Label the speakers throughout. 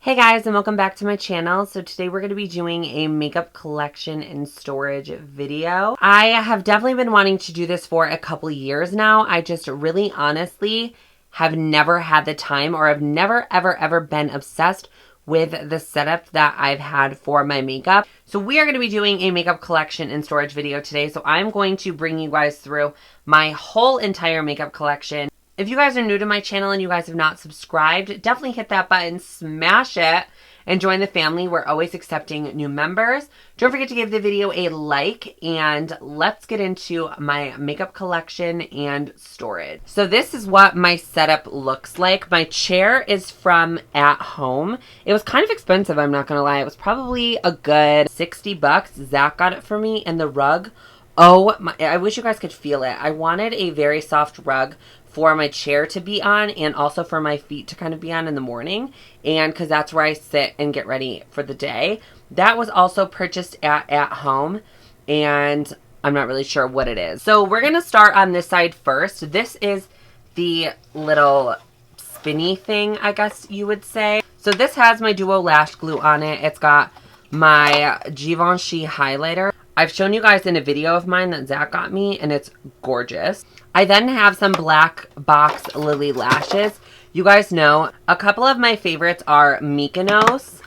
Speaker 1: Hey guys, and welcome back to my channel. So today we're going to be doing a makeup collection and storage video. I have definitely been wanting to do this for a couple years now. I just really honestly have never had the time, or have never ever been obsessed with the setup that I've had for my makeup. So we are going to be doing a makeup collection and storage video today. So I'm going to bring you guys through my whole entire makeup collection. If you guys are new to my channel and you guys have not subscribed, definitely hit that button, smash it, and join the family. We're always accepting new members. Don't forget to give the video a like, and let's get into my makeup collection and storage. So this is what my setup looks like. My chair is from At Home. It was kind of expensive, I'm not gonna lie. It was probably a good 60 bucks. Zach got it for me. And the rug, oh my, I wish you guys could feel it. I wanted a very soft rug for my chair to be on, and also for my feet to kind of be on in the morning, and because that's where I sit and get ready for the day. That was also purchased at Home, and I'm not really sure what it is. So we're gonna start on this side first. This is the little spinny thing, I guess you would say. So this has my Duo lash glue on it. It's got my Givenchy highlighter. I've shown you guys in a video of mine that Zach got me, and it's gorgeous. I then have some Black Box Lily lashes. You guys know a couple of my favorites are Mykonos,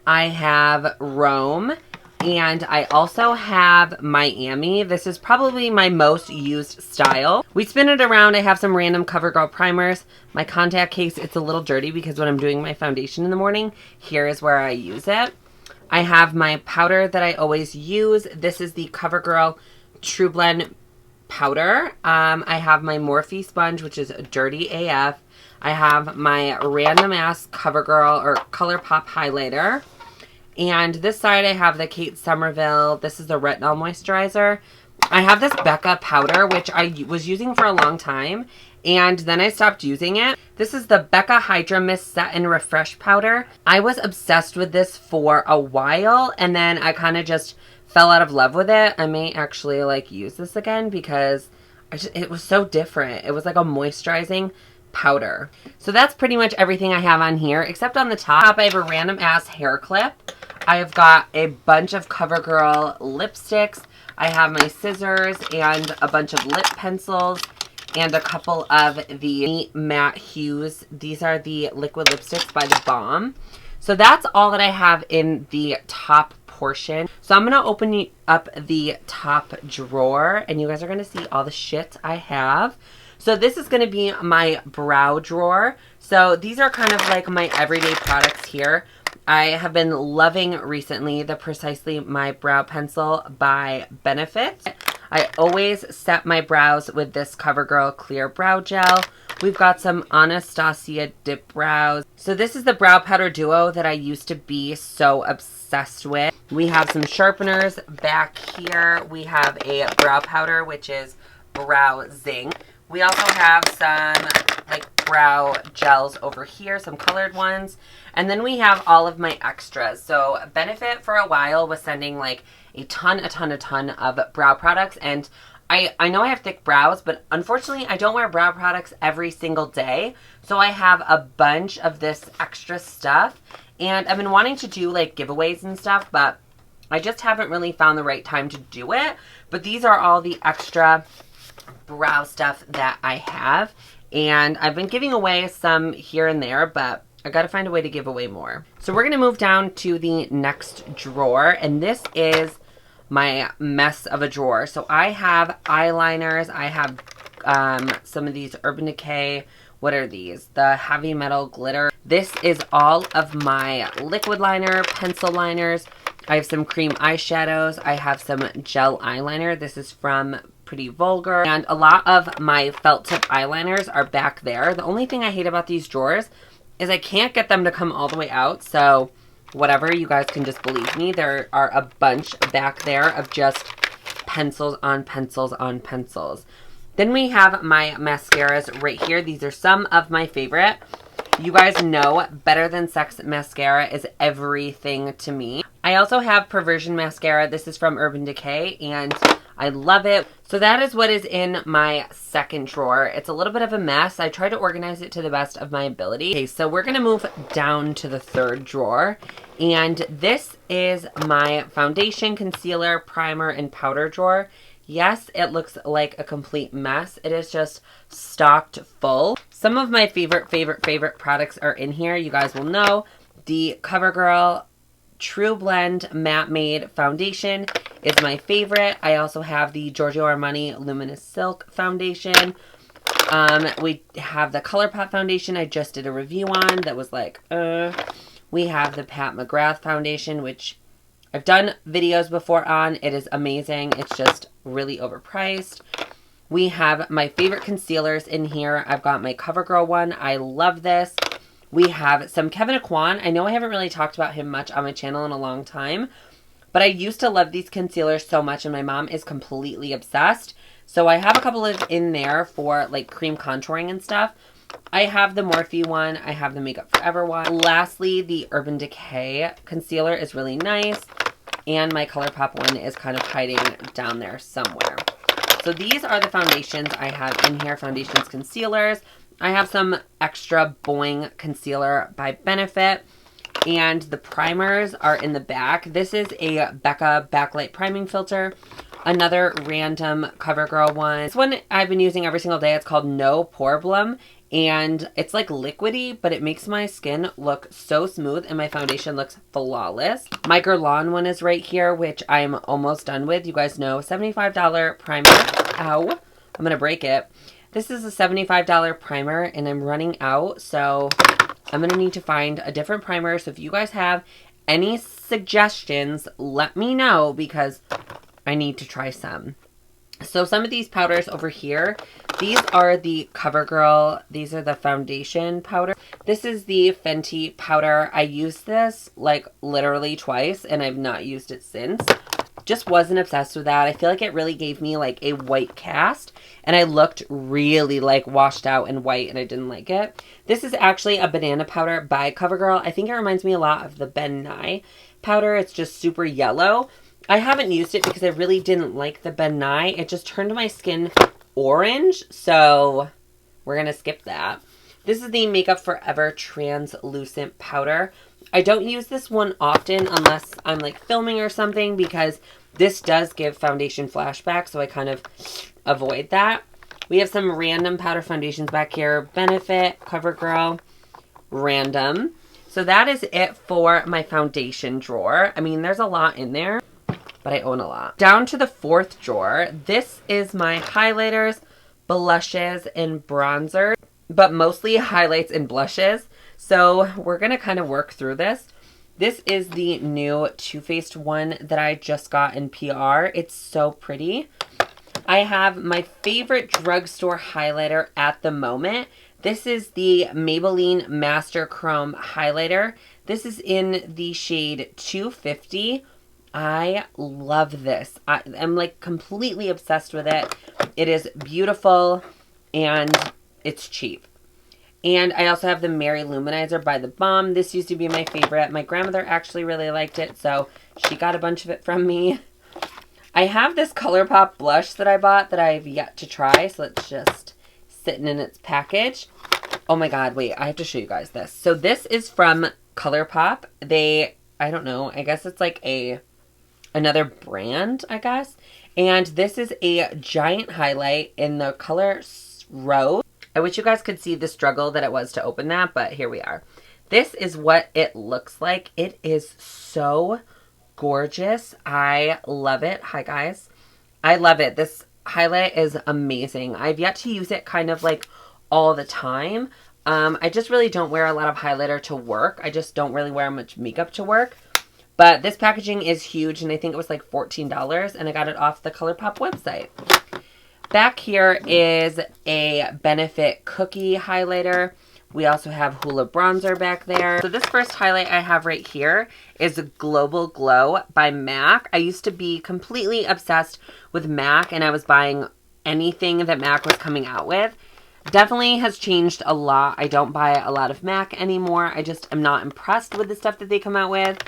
Speaker 1: I have Rome, and I also have Miami. This is probably my most used style. We spin it around. I have some random CoverGirl primers. My contact case, it's a little dirty because when I'm doing my foundation in the morning, here is where I use it. I have my powder that I always use. This is the CoverGirl True Blend powder. I have my Morphe sponge, which is dirty AF. I have my random ass CoverGirl or ColourPop highlighter. And this side I have the Kate Somerville. This is the retinol moisturizer. I have this Becca powder, which I was using for a long time, and then I stopped using it. This is the Becca Hydra Mist Set and Refresh powder. I was obsessed with this for a while, and then I kind of just fell out of love with it. I may actually use this again because it was so different. It was like a moisturizing powder. So that's pretty much everything I have on here, except on the top I have a random ass hair clip. I have got a bunch of CoverGirl lipsticks. I have my scissors and a bunch of lip pencils and a couple of the matte hues. These are the liquid lipsticks by The Balm. So that's all that I have in the top portion. So I'm gonna open up the top drawer, and you guys are gonna see all the shit I have. So this is gonna be my brow drawer. So these are kind of like my everyday products here. I have been loving recently the Precisely My Brow Pencil by Benefit. I always set my brows with this CoverGirl Clear Brow Gel. We've got some Anastasia Dip Brows. So this is the brow powder duo that I used to be so obsessed with. We have some sharpeners back here. We have a brow powder, which is Brow Zing. We also have some brow gels over here, some colored ones. And then we have all of my extras. So Benefit for a while was sending a ton of brow products, and I know I have thick brows, but unfortunately I don't wear brow products every single day. So I have a bunch of this extra stuff, and I've been wanting to do giveaways and stuff, but I just haven't really found the right time to do it. But these are all the extra brow stuff that I have, and I've been giving away some here and there, but I gotta find a way to give away more. So we're gonna move down to the next drawer, and this is my mess of a drawer. So I have eyeliners. I have some of these Urban Decay. What are these? The Heavy Metal Glitter. This is all of my liquid liner, pencil liners. I have some cream eyeshadows. I have some gel eyeliner. This is from Pretty Vulgar. And a lot of my felt tip eyeliners are back there. The only thing I hate about these drawers is I can't get them to come all the way out. So whatever, you guys can just believe me. There are a bunch back there of just pencils on pencils on pencils. Then we have my mascaras right here. These are some of my favorite. You guys know Better Than Sex mascara is everything to me. I also have Perversion mascara. This is from Urban Decay, and I love it. So that is what is in my second drawer. It's a little bit of a mess. I tried to organize it to the best of my ability. Okay, so we're gonna move down to the third drawer. And this is my foundation, concealer, primer, and powder drawer. Yes, it looks like a complete mess. It is just stocked full. Some of my favorite products are in here. You guys will know the CoverGirl True Blend Matte Made Foundation is my favorite. I also have the Giorgio Armani Luminous Silk Foundation. We have the ColourPop Foundation I just did a review on that was like, We have the Pat McGrath Foundation, which I've done videos before on. It is amazing. It's just really overpriced. We have my favorite concealers in here. I've got my CoverGirl one. I love this. We have some Kevyn Aucoin. I know I haven't really talked about him much on my channel in a long time, but I used to love these concealers so much, and my mom is completely obsessed. So I have a couple of in there for like cream contouring and stuff. I have the Morphe one. I have the Makeup Forever one. Lastly, the Urban Decay concealer is really nice. And my ColourPop one is kind of hiding down there somewhere. So these are the foundations I have in here. Foundations, concealers. I have some extra Boing concealer by Benefit. And the primers are in the back. This is a Becca Backlight Priming Filter. Another random CoverGirl one. This one I've been using every single day. It's called No Problem. And it's like liquidy, but it makes my skin look so smooth and my foundation looks flawless. My Guerlain one is right here, which I'm almost done with. You guys know, $75 primer. Ow, I'm gonna break it. This is a $75 primer and I'm running out, so I'm gonna need to find a different primer. So if you guys have any suggestions, let me know because I need to try some. So some of these powders over here, these are the CoverGirl. These are the foundation powder. This is the Fenty powder. I used this like literally twice and I've not used it since. Just wasn't obsessed with that. I feel like it really gave me like a white cast and I looked really like washed out and white and I didn't like it. This is actually a banana powder by CoverGirl. I think it reminds me a lot of the Ben Nye powder. It's just super yellow. I haven't used it because I really didn't like the Ben Nye. It just turned my skin orange, so we're going to skip that. This is the Makeup Forever Translucent Powder. I don't use this one often unless I'm like filming or something because this does give foundation flashbacks, so I kind of avoid that. We have some random powder foundations back here. Benefit, CoverGirl, random. So that is it for my foundation drawer. I mean, there's a lot in there, but I own a lot. Down to the fourth drawer. This is my highlighters, blushes, and bronzer, but mostly highlights and blushes. So we're going to kind of work through this. This is the new Too Faced one that I just got in PR. It's so pretty. I have my favorite drugstore highlighter at the moment. This is the Maybelline Master Chrome Highlighter. This is in the shade 250. I love this. I'm like completely obsessed with it. It is beautiful and it's cheap. And I also have the Mary Luminizer by The Balm. This used to be my favorite. My grandmother actually really liked it, so she got a bunch of it from me. I have this ColourPop blush that I bought that I've yet to try, so it's just sitting in its package. Oh my god, wait, I have to show you guys this. So this is from ColourPop. I don't know, I guess it's like another brand, I guess. And this is a giant highlight in the color Rose. I wish you guys could see the struggle that it was to open that, but here we are. This is what it looks like. It is so gorgeous. I love it. Hi, guys. I love it. This highlight is amazing. I've yet to use it kind of like all the time. I just really don't wear a lot of highlighter to work. I just don't really wear much makeup to work. But this packaging is huge, and I think it was like $14, and I got it off the ColourPop website. Back here is a Benefit Cookie highlighter. We also have Hula Bronzer back there. So this first highlight I have right here is Global Glow by MAC. I used to be completely obsessed with MAC, and I was buying anything that MAC was coming out with. Definitely has changed a lot. I don't buy a lot of MAC anymore. I just am not impressed with the stuff that they come out with.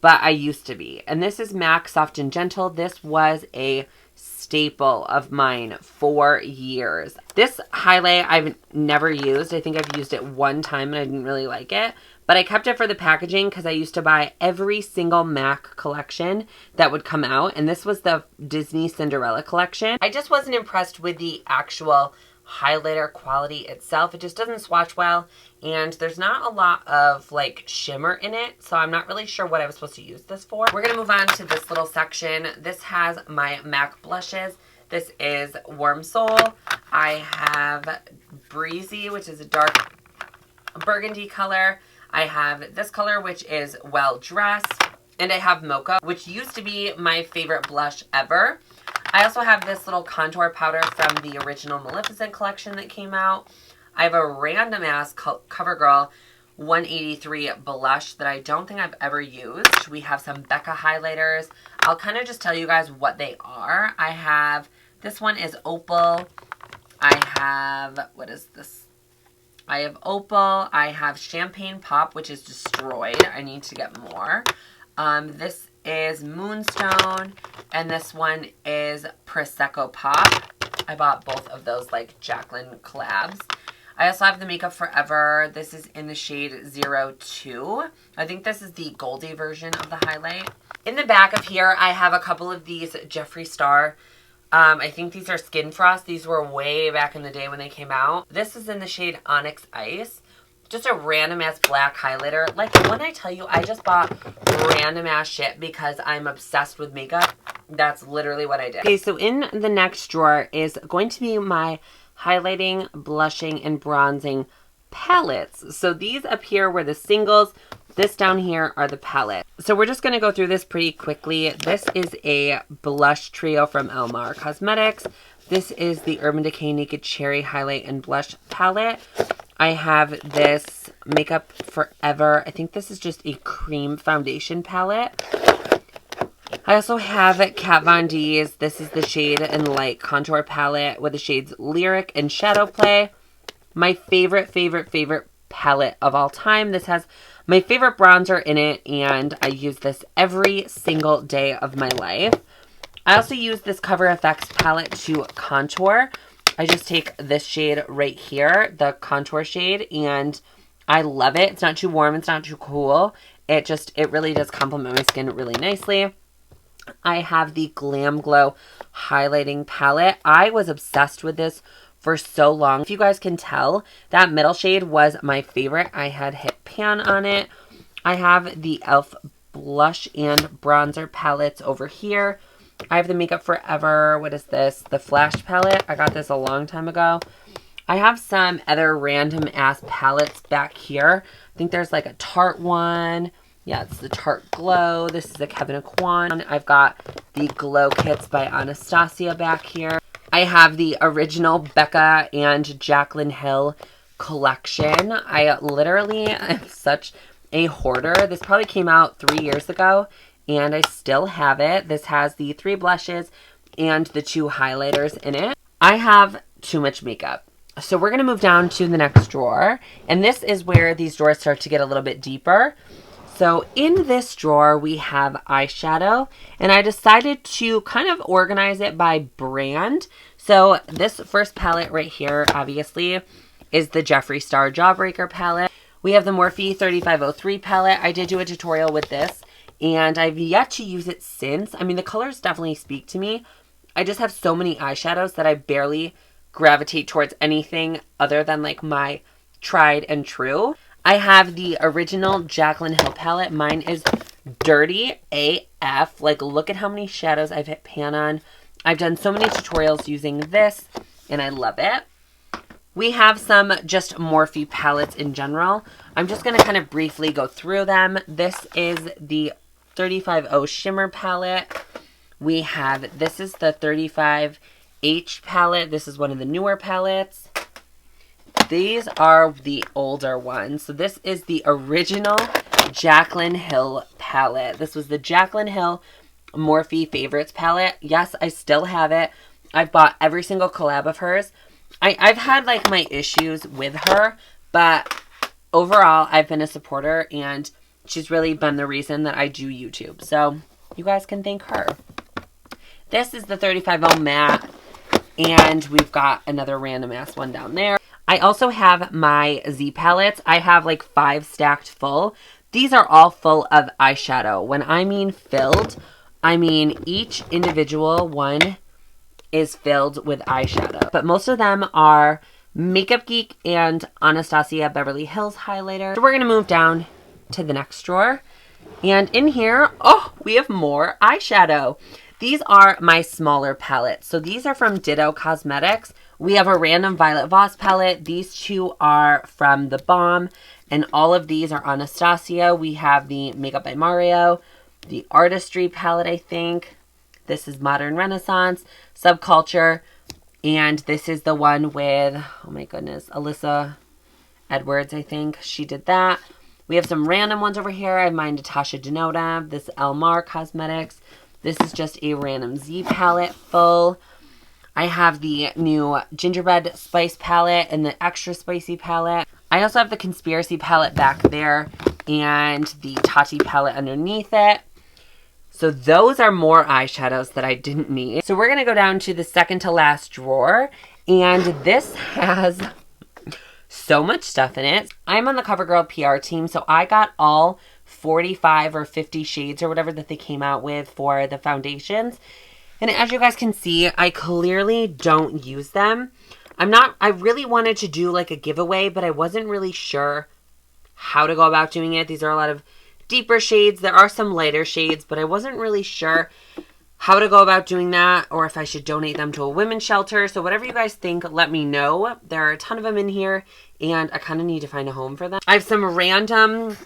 Speaker 1: But I used to be. And this is MAC Soft and Gentle. This was a staple of mine for years. This highlight I've never used. I think I've used it one time and I didn't really like it. But I kept it for the packaging because I used to buy every single MAC collection that would come out. And this was the Disney Cinderella collection. I just wasn't impressed with the actual highlighter quality itself. It just doesn't swatch well. And there's not a lot of like shimmer in it. So I'm not really sure what I was supposed to use this for. We're going to move on to this little section. This has my MAC blushes. This is Warm Soul. I have Breezy, which is a dark burgundy color. I have this color, which is Well Dressed, and I have Mocha, which used to be my favorite blush ever. I also have this little contour powder from the original Maleficent collection that came out. I have a random ass CoverGirl 183 blush that I don't think I've ever used. We have some Becca highlighters. I'll kind of just tell you guys what they are. I have, this one is Opal. I have, what is this? I have Opal. I have Champagne Pop, which is destroyed. I need to get more. This is Moonstone, and this one is Prosecco Pop. I bought both of those like Jaclyn collabs. I also have the Makeup Forever. This is in the shade 02. I think this is the Goldie version of the highlight. In the back of here, I have a couple of these Jeffree Star. I think these are Skin Frost. These were way back in the day when they came out. This is in the shade Onyx Ice. Just a random ass black highlighter. Like when I tell you I just bought random ass shit because I'm obsessed with makeup, that's literally what I did. Okay, so in the next drawer is going to be my highlighting, blushing, and bronzing palettes. So these up here were the singles. This down here are the palettes. So we're just going to go through this pretty quickly. This is a blush trio from Elmar Cosmetics. This is the Urban Decay Naked Cherry Highlight and Blush Palette. I have this Makeup Forever. I think this is just a cream foundation palette. I also have Kat Von D's. This is the Shade and Light Contour Palette with the shades Lyric and Shadow Play. My favorite palette of all time. This has my favorite bronzer in it, and I use this every single day of my life. I also use this Cover FX palette to contour. I just take this shade right here, the contour shade, and I love it. It's not too warm, it's not too cool. It really does complement my skin really nicely. I have the Glam Glow highlighting palette. I was obsessed with this for so long. If you guys can tell, that middle shade was my favorite. I had hit pan on it. I have the e.l.f. blush and bronzer palettes over here. I have the Makeup Forever, what is this? The Flash palette. I got this a long time ago. I have some other random ass palettes back here. I think there's like a Tarte one. Yeah, it's the Tarte Glow. This is a Kevyn Aucoin. I've got the Glow Kits by Anastasia back here. I have the original Becca and Jaclyn Hill collection. I literally am such a hoarder. This probably came out 3 years ago, and I still have it. This has the 3 blushes and the 2 highlighters in it. I have too much makeup. So we're going to move down to the next drawer, and this is where these drawers start to get a little bit deeper. So in this drawer, we have eyeshadow, and I decided to kind of organize it by brand. So this first palette right here, obviously, is the Jeffree Star Jawbreaker palette. We have the Morphe 3503 palette. I did do a tutorial with this, and I've yet to use it since. I mean, the colors definitely speak to me. I just have so many eyeshadows that I barely gravitate towards anything other than like my tried and true. I have the original Jaclyn Hill palette. Mine is dirty AF. Like, look at how many shadows I've hit pan on. I've done so many tutorials using this, and I love it. We have some just Morphe palettes in general. I'm just going to kind of briefly go through them. This is the 350 Shimmer palette. We have, this is the 35H palette. This is one of the newer palettes. These are the older ones. So this is the original Jaclyn Hill palette. This was the Jaclyn Hill Morphe Favorites palette. Yes, I still have it. I've bought every single collab of hers. I've had like my issues with her, but overall I've been a supporter, and she's really been the reason that I do YouTube. So you guys can thank her. This is the 35 matte, and we've got another random ass one down there. I also have my Z palettes. I have like 5 stacked full. These are all full of eyeshadow. When I mean filled, I mean each individual one is filled with eyeshadow. But most of them are Makeup Geek and Anastasia Beverly Hills highlighter. So we're gonna move down to the next drawer. And in here, oh, we have more eyeshadow. These are my smaller palettes. So these are from Ditto Cosmetics. We have a random Violet Voss palette. These two are from The Balm. And all of these are Anastasia. We have the Makeup by Mario, the Artistry palette, I think. This is Modern Renaissance, Subculture. And this is the one with, oh my goodness, Alyssa Edwards, I think. She did that. We have some random ones over here. I have my Natasha Denota, this Elmar Cosmetics. This is just a random Z palette full. I have the new Gingerbread Spice palette and the Extra Spicy palette. I also have the Conspiracy palette back there and the Tati palette underneath it. So those are more eyeshadows that I didn't need. So we're going to go down to the second to last drawer. And this has so much stuff in it. I'm on the CoverGirl PR team, so I got all 45 or 50 shades or whatever that they came out with for the foundations. And as you guys can see, I clearly don't use them. I really wanted to do like a giveaway, but I wasn't really sure how to go about doing it. These are a lot of deeper shades. There are some lighter shades, but I wasn't really sure how to go about doing that or if I should donate them to a women's shelter. So whatever you guys think, let me know. There are a ton of them in here and I kind of need to find a home for them. I have some random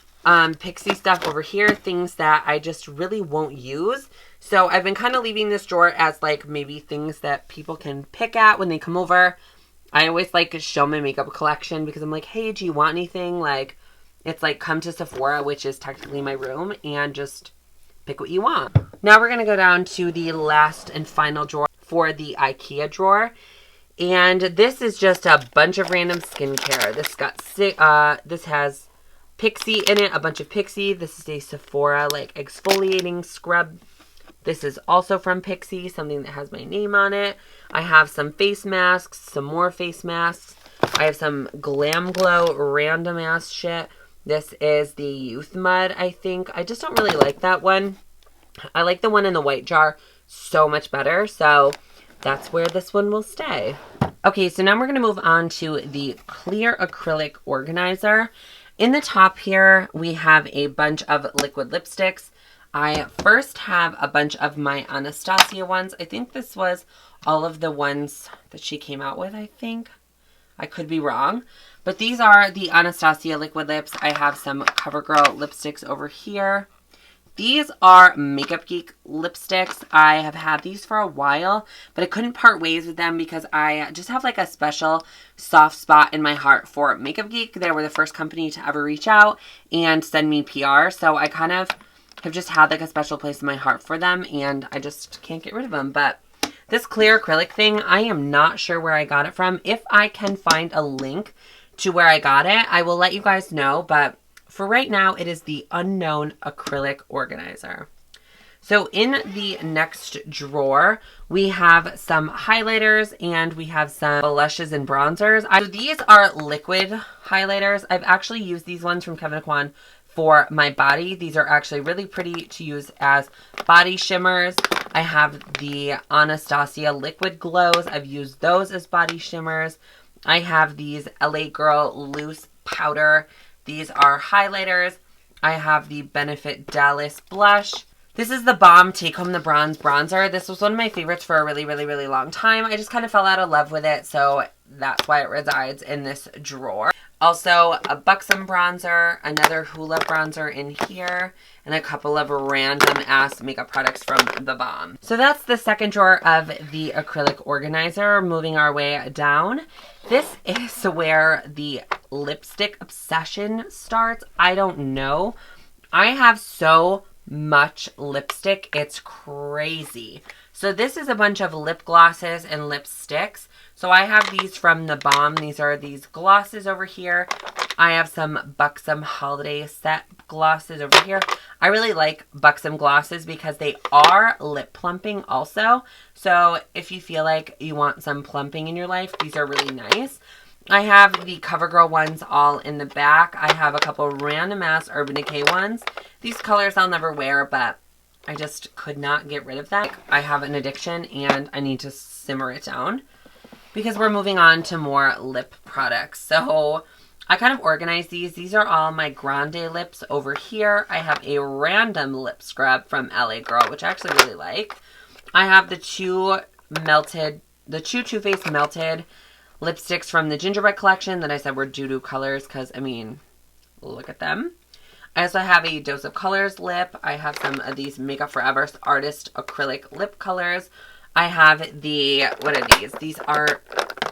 Speaker 1: Pixie stuff over here, things that I just really won't use. So I've been kind of leaving this drawer as like maybe things that people can pick at when they come over. I always like to show my makeup collection because I'm like, hey, do you want anything? Like, it's like come to Sephora, which is technically my room, and just pick what you want. Now we're going to go down to the last and final drawer for the IKEA drawer. And this is just a bunch of random skincare. This has Pixie in it, a bunch of Pixie. This is a Sephora like exfoliating scrub. This is also from Pixie, something that has my name on it. I have some face masks, some more face masks. I have some Glam Glow random ass shit. This is the Youth Mud, I think. I just don't really like that one. I like the one in the white jar so much better. So that's where this one will stay. Okay, so now we're going to move on to the clear acrylic organizer. In the top here, we have a bunch of liquid lipsticks. I first have a bunch of my Anastasia ones. I think this was all of the ones that she came out with, I think. I could be wrong. But these are the Anastasia liquid lips. I have some CoverGirl lipsticks over here. These are Makeup Geek lipsticks. I have had these for a while, but I couldn't part ways with them because I just have like a special soft spot in my heart for Makeup Geek. They were the first company to ever reach out and send me PR. So I kind of have just had like a special place in my heart for them and I just can't get rid of them. But this clear acrylic thing, I am not sure where I got it from. If I can find a link to where I got it, I will let you guys know. But for right now, it is the Unknown Acrylic Organizer. So in the next drawer, we have some highlighters and we have some blushes and bronzers. So these are liquid highlighters. I've actually used these ones from Kevyn Aucoin for my body. These are actually really pretty to use as body shimmers. I have the Anastasia Liquid Glows. I've used those as body shimmers. I have these LA Girl Loose Powder. These are highlighters. I have the Benefit Dallas Blush. This is the Balm Take Home the Bronze Bronzer. This was one of my favorites for a really, really, really long time. I just kind of fell out of love with it, so that's why it resides in this drawer. Also, a Buxom bronzer, another Hoola bronzer in here, and a couple of random ass makeup products from The Balm. So that's the second drawer of the acrylic organizer. Moving our way down. This is where the lipstick obsession starts. I don't know. I have so much lipstick. It's crazy. So this is a bunch of lip glosses and lipsticks. So I have these from The Balm. These are these glosses over here. I have some Buxom Holiday Set glosses over here. I really like Buxom glosses because they are lip plumping also. So if you feel like you want some plumping in your life, these are really nice. I have the CoverGirl ones all in the back. I have a couple random ass Urban Decay ones. These colors I'll never wear, but I just could not get rid of that. I have an addiction and I need to simmer it down because we're moving on to more lip products. So I kind of organized these. These are all my Grande lips over here. I have a random lip scrub from LA Girl, which I actually really like. I have the two Too Faced melted lipsticks from the Gingerbread collection that I said were doo-doo colors because, I mean, look at them. I also have a Dose of Colors lip. I have some of these Makeup Forever Artist Acrylic lip colors. I have the, what are these? These are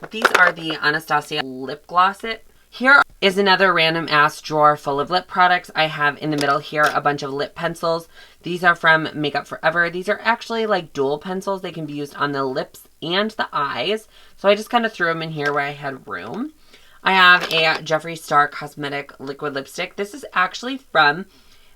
Speaker 1: the Anastasia lip gloss. Here is another random ass drawer full of lip products. I have in the middle here a bunch of lip pencils. These are from Makeup Forever. These are actually like dual pencils. They can be used on the lips and the eyes. So I just kind of threw them in here where I had room. I have a Jeffree Star Cosmetic liquid lipstick. This is actually from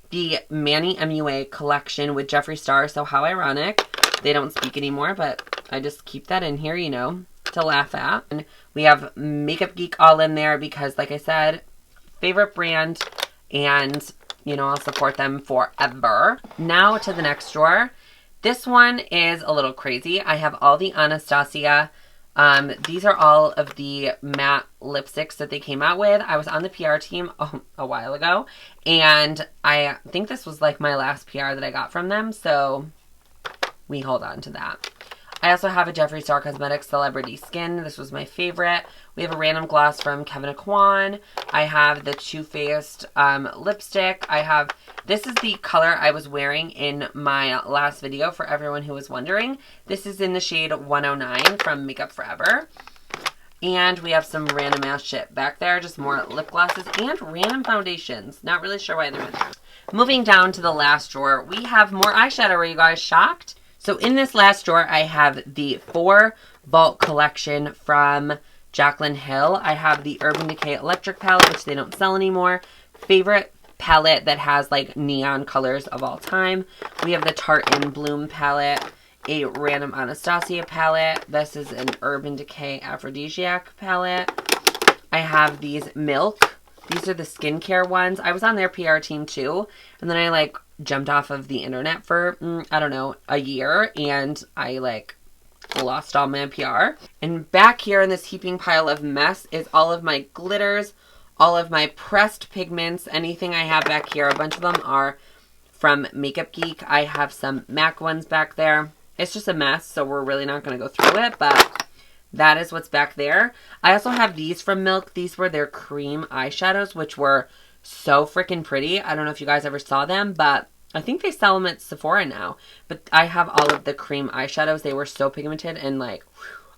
Speaker 1: the Manny MUA collection with Jeffree Star. So how ironic. They don't speak anymore, but I just keep that in here, you know, to laugh at. And we have Makeup Geek all in there because, like I said, favorite brand, and, you know, I'll support them forever. Now to the next drawer. This one is a little crazy. I have all the Anastasia. These are all of the matte lipsticks that they came out with. I was on the PR team a while ago, and I think this was like my last PR that I got from them, so we hold on to that. I also have a Jeffree Star Cosmetics Celebrity Skin. This was my favorite. We have a random gloss from Kevyn Aucoin. I have the Too Faced lipstick. This is the color I was wearing in my last video for everyone who was wondering. This is in the shade 109 from Makeup Forever. And we have some random ass shit back there. Just more lip glosses and random foundations. Not really sure why they're in there. Moving down to the last drawer, we have more eyeshadow. Are you guys shocked? So in this last drawer, I have the 4 Vault collection from Jaclyn Hill. I have the Urban Decay Electric palette, which they don't sell anymore. Favorite palette that has like neon colors of all time. We have the Tarte in Bloom palette, a random Anastasia palette. This is an Urban Decay Aphrodisiac palette. I have these Milk. These are the skincare ones. I was on their PR team too. And then I like jumped off of the internet for, I don't know, a year. And I like lost all my PR. And back here in this heaping pile of mess is all of my glitters, all of my pressed pigments, anything I have back here. A bunch of them are from Makeup Geek. I have some MAC ones back there. It's just a mess, so we're really not going to go through it, but that is what's back there. I also have these from Milk. These were their cream eyeshadows, which were so freaking pretty. I don't know if you guys ever saw them, but I think they sell them at Sephora now. But I have all of the cream eyeshadows. They were so pigmented and like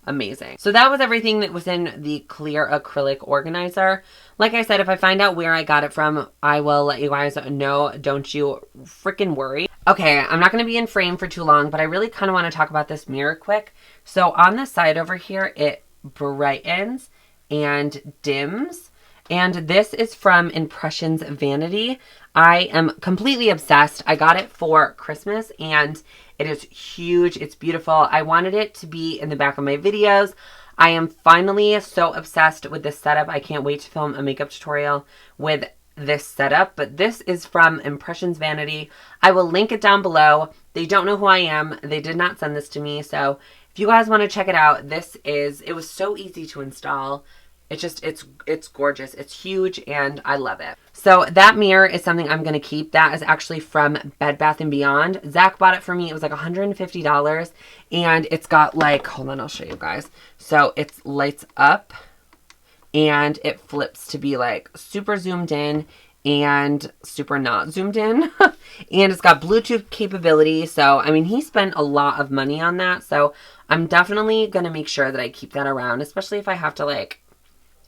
Speaker 1: amazing. So that was everything that was in the clear acrylic organizer. Like I said, if I find out where I got it from, I will let you guys know. Don't you freaking worry. Okay, I'm not going to be in frame for too long, but I really kind of want to talk about this mirror quick. So on the side over here, it brightens and dims. And this is from Impressions Vanity. I am completely obsessed. I got it for Christmas and it is huge. It's beautiful. I wanted it to be in the back of my videos. I am finally so obsessed with this setup. I can't wait to film a makeup tutorial with this setup. But this is from Impressions Vanity. I will link it down below. They don't know who I am. They did not send this to me. So if you guys want to check it out, it was so easy to install. It's gorgeous. It's huge and I love it. So that mirror is something I'm going to keep. That is actually from Bed Bath & Beyond. Zach bought it for me. It was like $150 and it's got like, hold on, I'll show you guys. So it lights up and it flips to be like super zoomed in and super not zoomed in. And it's got Bluetooth capability. So, I mean, he spent a lot of money on that. So I'm definitely going to make sure that I keep that around, especially if I have to like,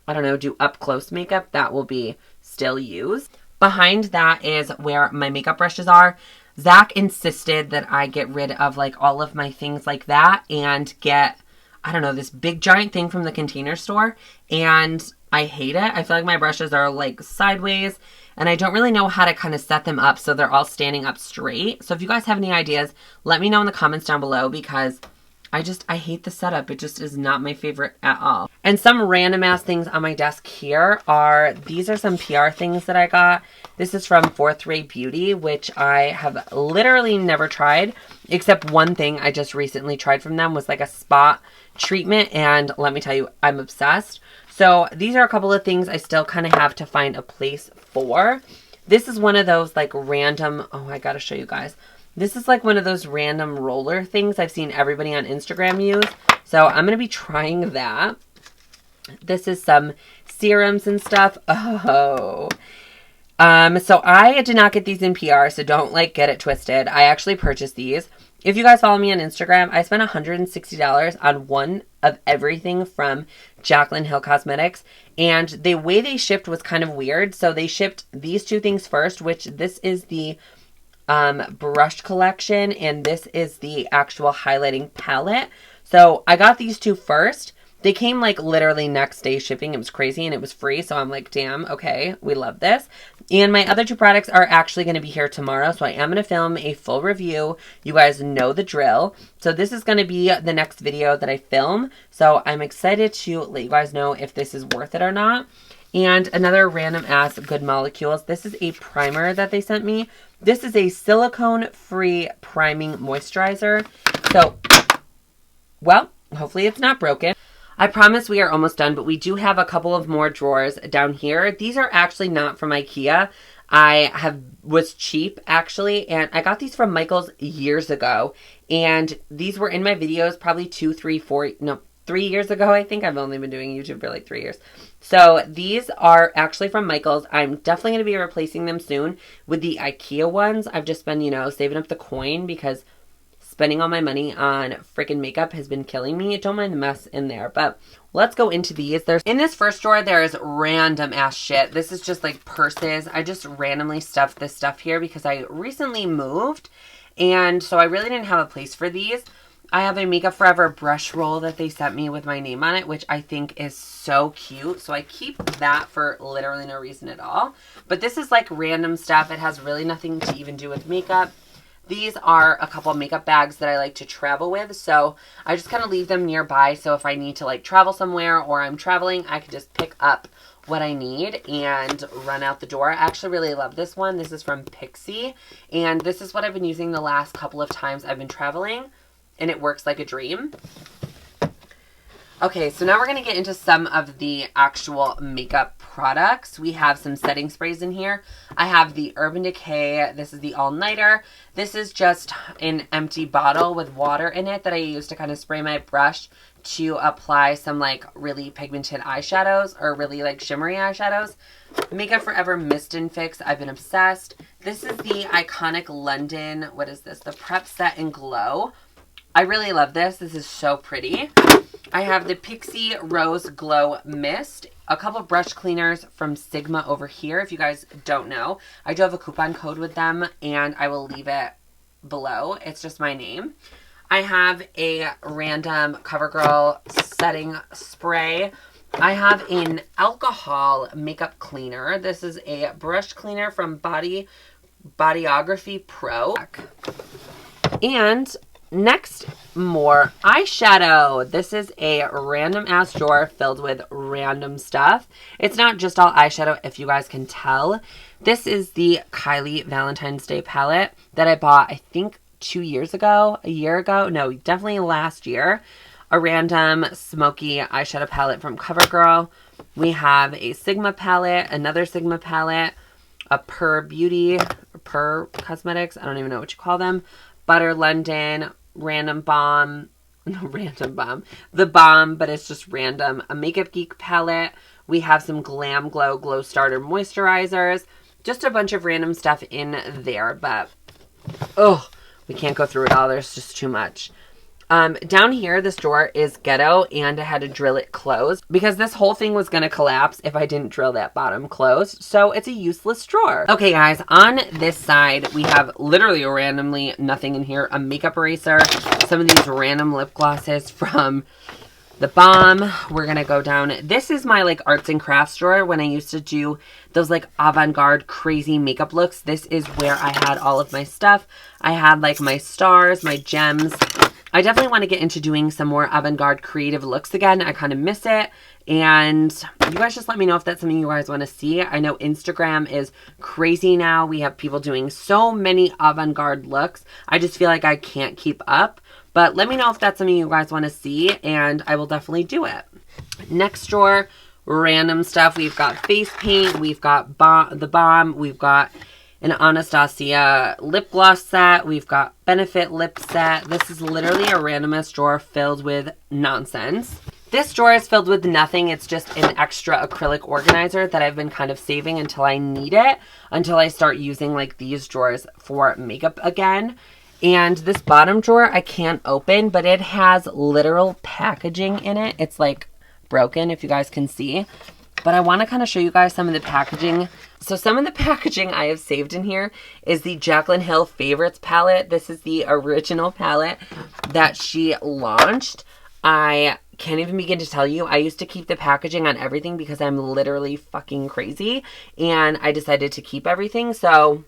Speaker 1: I don't know, do up close makeup. That will be still used. Behind that is where my makeup brushes are. Zach insisted that I get rid of like all of my things like that and get, I don't know, this big giant thing from the Container Store. And I hate it. I feel like my brushes are like sideways and I don't really know how to kind of set them up so they're all standing up straight. So if you guys have any ideas, let me know in the comments down below because I hate the setup. It just is not my favorite at all. And some random ass things on my desk here these are some PR things that I got. This is from Fourth Ray Beauty, which I have literally never tried, except one thing I just recently tried from them was like a spot treatment. And let me tell you, I'm obsessed. So these are a couple of things I still kind of have to find a place for. This is one of those like random, oh, I gotta show you guys. This is like one of those random roller things I've seen everybody on Instagram use. So I'm going to be trying that. This is some serums and stuff. Oh. So I did not get these in PR, so don't like get it twisted. I actually purchased these. If you guys follow me on Instagram, I spent $160 on one of everything from Jaclyn Hill Cosmetics. And the way they shipped was kind of weird. So they shipped these two things first, which this is the brush collection and this is the actual highlighting palette. So I got these two first. They came like literally next day shipping. It was crazy and it was free. So I'm like, damn, okay, we love this. And my other two products are actually going to be here tomorrow. So I am going to film a full review. You guys know the drill. So this is going to be the next video that I film. So I'm excited to let you guys know if this is worth it or not. And another random ass Good Molecules. This is a primer that they sent me. This is a silicone-free priming moisturizer. So, well, hopefully it's not broken. I promise we are almost done, but we do have a couple of more drawers down here. These are actually not from IKEA. Was cheap actually, and I got these from Michael's years ago. And these were in my videos probably 3 years ago, I think. I've only been doing YouTube for like 3 years. So these are actually from Michael's. I'm definitely going to be replacing them soon with the IKEA ones. I've just been, saving up the coin because spending all my money on freaking makeup has been killing me. Don't mind the mess in there, but let's go into these. In this first drawer, there's random ass shit. This is just like purses. I just randomly stuffed this stuff here because I recently moved, and so I really didn't have a place for these. I have a Makeup Forever brush roll that they sent me with my name on it, which I think is so cute. So I keep that for literally no reason at all. But this is like random stuff. It has really nothing to even do with makeup. These are a couple of makeup bags that I like to travel with. So I just kind of leave them nearby. So if I need to like travel somewhere or I'm traveling, I can just pick up what I need and run out the door. I actually really love this one. This is from Pixie. And this is what I've been using the last couple of times I've been traveling. And it works like a dream. Okay, so now we're going to get into some of the actual makeup products. We have some setting sprays in here. I have the Urban Decay. This is the All Nighter. This is just an empty bottle with water in it that I use to kind of spray my brush to apply some like really pigmented eyeshadows or really like shimmery eyeshadows. Makeup Forever Mist and Fix. I've been obsessed. This is the iconic London, what is this? The Prep Set and Glow. I really love this. This is so pretty. I have the Pixie Rose Glow Mist. A couple brush cleaners from Sigma over here. If you guys don't know, I do have a coupon code with them and I will leave it below. It's just my name. I have a random CoverGirl setting spray. I have an alcohol makeup cleaner. This is a brush cleaner from Bodyography Pro. And next, more eyeshadow. This is a random ass drawer filled with random stuff. It's not just all eyeshadow, if you guys can tell. This is the Kylie Valentine's Day palette that I bought, I think, 2 years ago, a year ago. No, definitely last year. A random smoky eyeshadow palette from CoverGirl. We have a Sigma palette, another Sigma palette, a Per Cosmetics, I don't even know what you call them. Butter London, Random Balm, no, Random Balm, The Balm, but it's just random. A Makeup Geek palette. We have some Glam Glow Glow Starter moisturizers. Just a bunch of random stuff in there, but oh, we can't go through it all. There's just too much. Down here, this drawer is ghetto, and I had to drill it closed because this whole thing was going to collapse if I didn't drill that bottom closed. So it's a useless drawer. Okay, guys, on this side, we have literally randomly nothing in here. A makeup eraser, some of these random lip glosses from the balm. We're gonna go down. This is my like arts and crafts drawer. When I used to do those like avant-garde crazy makeup looks, this is where I had all of my stuff. I had like my stars, my gems. I definitely want to get into doing some more avant-garde creative looks again. I kind of miss it. And you guys just let me know if that's something you guys want to see. I know Instagram is crazy now. We have people doing so many avant-garde looks. I just feel like I can't keep up. But let me know if that's something you guys want to see, and I will definitely do it. Next drawer, random stuff. We've got face paint. We've got the balm. We've got an Anastasia lip gloss set. We've got Benefit lip set. This is literally a randomest drawer filled with nonsense. This drawer is filled with nothing. It's just an extra acrylic organizer that I've been kind of saving until I need it, until I start using like these drawers for makeup again. And this bottom drawer I can't open, but it has literal packaging in it. It's like broken, if you guys can see. But I want to kind of show you guys some of the packaging. So some of the packaging I have saved in here is the Jaclyn Hill Favorites palette. This is the original palette that she launched. I can't even begin to tell you. I used to keep the packaging on everything because I'm literally fucking crazy. And I decided to keep everything. So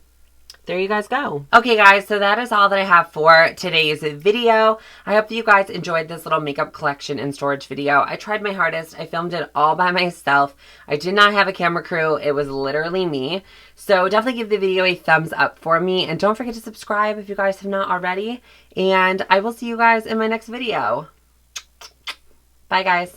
Speaker 1: there you guys go. Okay guys, so that is all that I have for today's video. I hope that you guys enjoyed this little makeup collection and storage video. I tried my hardest. I filmed it all by myself. I did not have a camera crew. It was literally me. So definitely give the video a thumbs up for me. And don't forget to subscribe if you guys have not already. And I will see you guys in my next video. Bye guys.